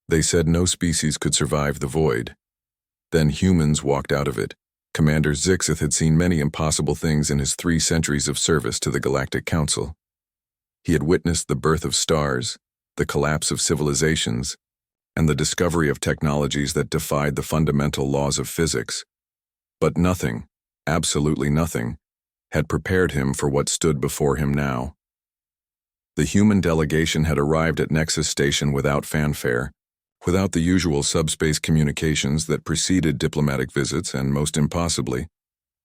They said no species could survive the void. Then humans walked out of it. Commander Zixith had seen many impossible things in his 3 centuries of service to the Galactic Council. He had witnessed the birth of stars, the collapse of civilizations, and the discovery of technologies that defied the fundamental laws of physics. But nothing, absolutely nothing, had prepared him for what stood before him now. The human delegation had arrived at Nexus Station without fanfare, without the usual subspace communications that preceded diplomatic visits, and most impossibly,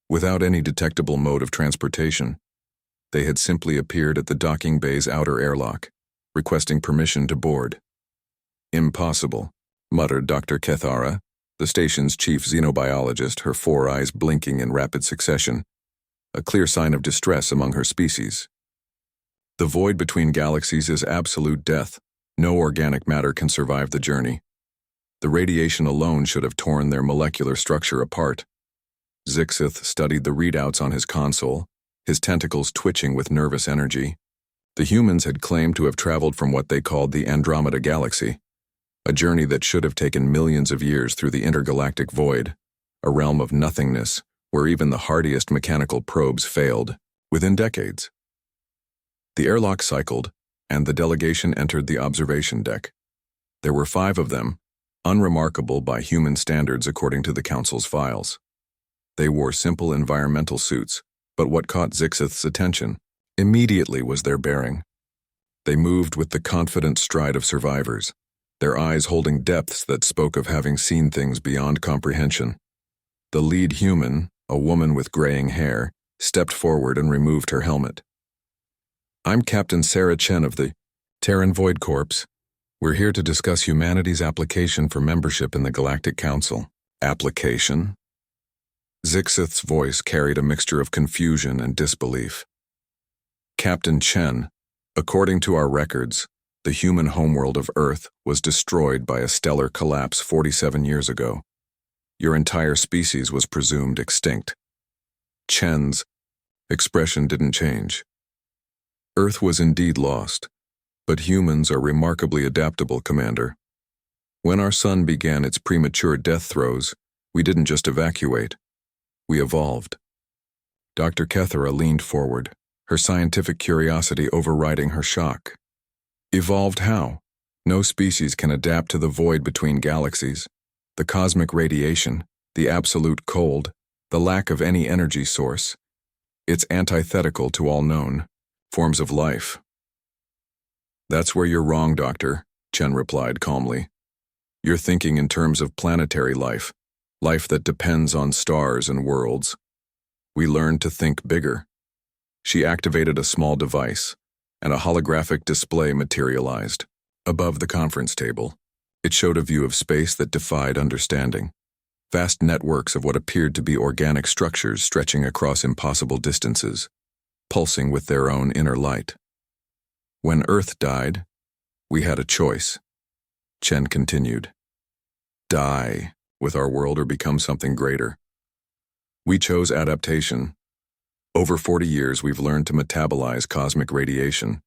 without any detectable mode of transportation. They had simply appeared at the docking bay's outer airlock, requesting permission to board. "Impossible," muttered Dr. Kethara, the station's chief xenobiologist, her 4 eyes blinking in rapid succession, a clear sign of distress among her species. "The void between galaxies is absolute death. No organic matter can survive the journey. The radiation alone should have torn their molecular structure apart." Zixith studied the readouts on his console, his tentacles twitching with nervous energy. The humans had claimed to have traveled from what they called the Andromeda Galaxy, a journey that should have taken millions of years through the intergalactic void, a realm of nothingness where even the hardiest mechanical probes failed, within decades. The airlock cycled, and the delegation entered the observation deck. There were 5 of them, unremarkable by human standards according to the Council's files. They wore simple environmental suits, but what caught Zixith's attention immediately was their bearing. They moved with the confident stride of survivors, their eyes holding depths that spoke of having seen things beyond comprehension. The lead human, a woman with graying hair, stepped forward and removed her helmet. "I'm Captain Sarah Chen of the Terran Void Corps. We're here to discuss humanity's application for membership in the Galactic Council." "Application?" Zixith's voice carried a mixture of confusion and disbelief. "Captain Chen, according to our records, the human homeworld of Earth was destroyed by a stellar collapse 47 years ago. Your entire species was presumed extinct." Chen's expression didn't change. "Earth was indeed lost, but humans are remarkably adaptable, Commander. When our sun began its premature death throes, we didn't just evacuate. We evolved." Dr. Kethara leaned forward, her scientific curiosity overriding her shock. "Evolved how? No species can adapt to the void between galaxies. The cosmic radiation, the absolute cold, the lack of any energy source. It's antithetical to all known forms of life." "That's where you're wrong, Doctor," Chen replied calmly. "You're thinking in terms of planetary life, life that depends on stars and worlds. We learned to think bigger." She activated a small device, and a holographic display materialized. Above the conference table, it showed a view of space that defied understanding. Vast networks of what appeared to be organic structures stretching across impossible distances, pulsing with their own inner light. "When Earth died, we had a choice," Chen continued. "Die with our world or become something greater. We chose adaptation. Over 40 years we've learned to metabolize cosmic radiation,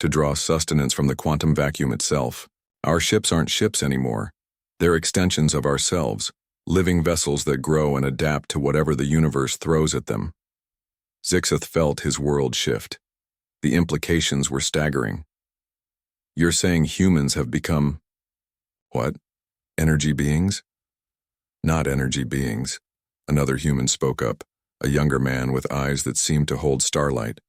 to draw sustenance from the quantum vacuum itself. Our ships aren't ships anymore. They're extensions of ourselves, living vessels that grow and adapt to whatever the universe throws at them." Zixith felt his world shift. The implications were staggering. "You're saying humans have become, what, energy beings?" "Not energy beings," another human spoke up, a younger man with eyes that seemed to hold starlight.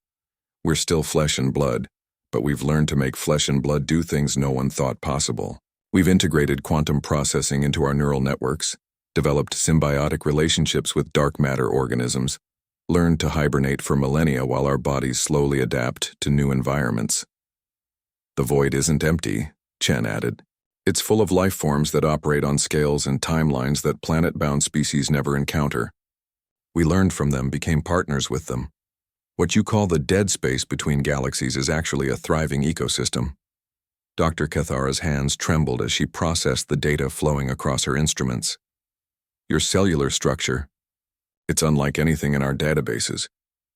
"We're still flesh and blood, but we've learned to make flesh and blood do things no one thought possible. We've integrated quantum processing into our neural networks, developed symbiotic relationships with dark matter organisms, learned to hibernate for millennia while our bodies slowly adapt to new environments." "The void isn't empty," Chen added. "It's full of life forms that operate on scales and timelines that planet-bound species never encounter. We learned from them, became partners with them. What you call the dead space between galaxies is actually a thriving ecosystem." Dr. Kethara's hands trembled as she processed the data flowing across her instruments. "Your cellular structure, it's unlike anything in our databases.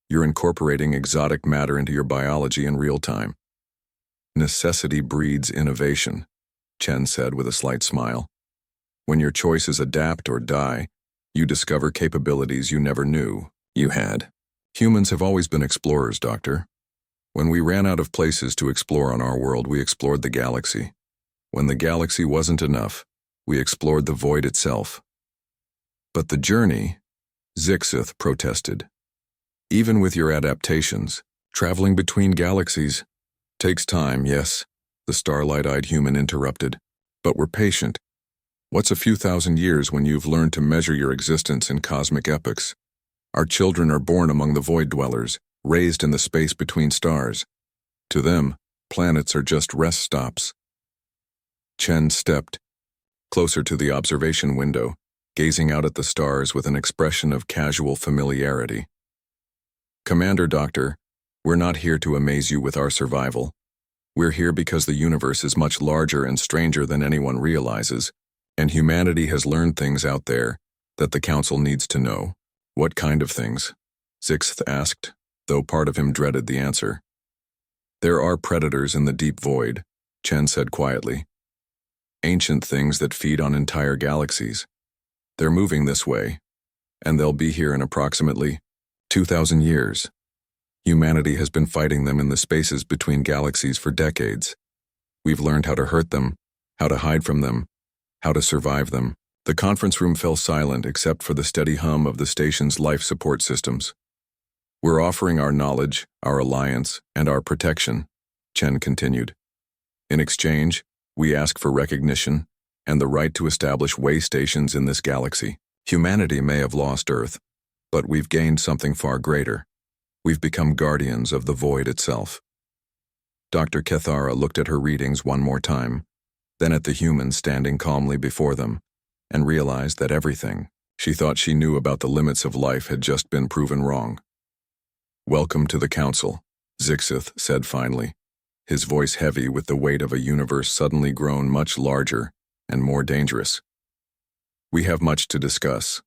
You're incorporating exotic matter into your biology in real time. Necessity breeds innovation," Chen said with a slight smile. When your choices adapt or die, you discover capabilities you never knew you had. Humans have always been explorers, Doctor. When we ran out of places to explore on our world, we explored the galaxy. When the galaxy wasn't enough, we explored the void itself. But the journey, Zixith protested. Even with your adaptations, traveling between galaxies takes time, yes, the starlight-eyed human interrupted. But we're patient. What's a few thousand years when you've learned to measure your existence in cosmic epochs? Our children are born among the void dwellers, raised in the space between stars. To them, planets are just rest stops. Chen stepped closer to the observation window, gazing out at the stars with an expression of casual familiarity. Commander Doctor, we're not here to amaze you with our survival. We're here because the universe is much larger and stranger than anyone realizes, and humanity has learned things out there that the Council needs to know. What kind of things? Zixith asked, though part of him dreaded the answer. There are predators in the deep void, Chen said quietly. Ancient things that feed on entire galaxies. They're moving this way, and they'll be here in approximately 2,000 years. Humanity has been fighting them in the spaces between galaxies for decades. We've learned how to hurt them, how to hide from them, how to survive them. The conference room fell silent except for the steady hum of the station's life support systems. We're offering our knowledge, our alliance, and our protection, Chen continued. In exchange, we ask for recognition and the right to establish way stations in this galaxy. Humanity may have lost Earth, but we've gained something far greater. We've become guardians of the void itself. Dr. Kethara looked at her readings one more time, then at the humans standing calmly before them, and realized that everything she thought she knew about the limits of life had just been proven wrong. Welcome to the Council, Zixith said finally, his voice heavy with the weight of a universe suddenly grown much larger and more dangerous. We have much to discuss,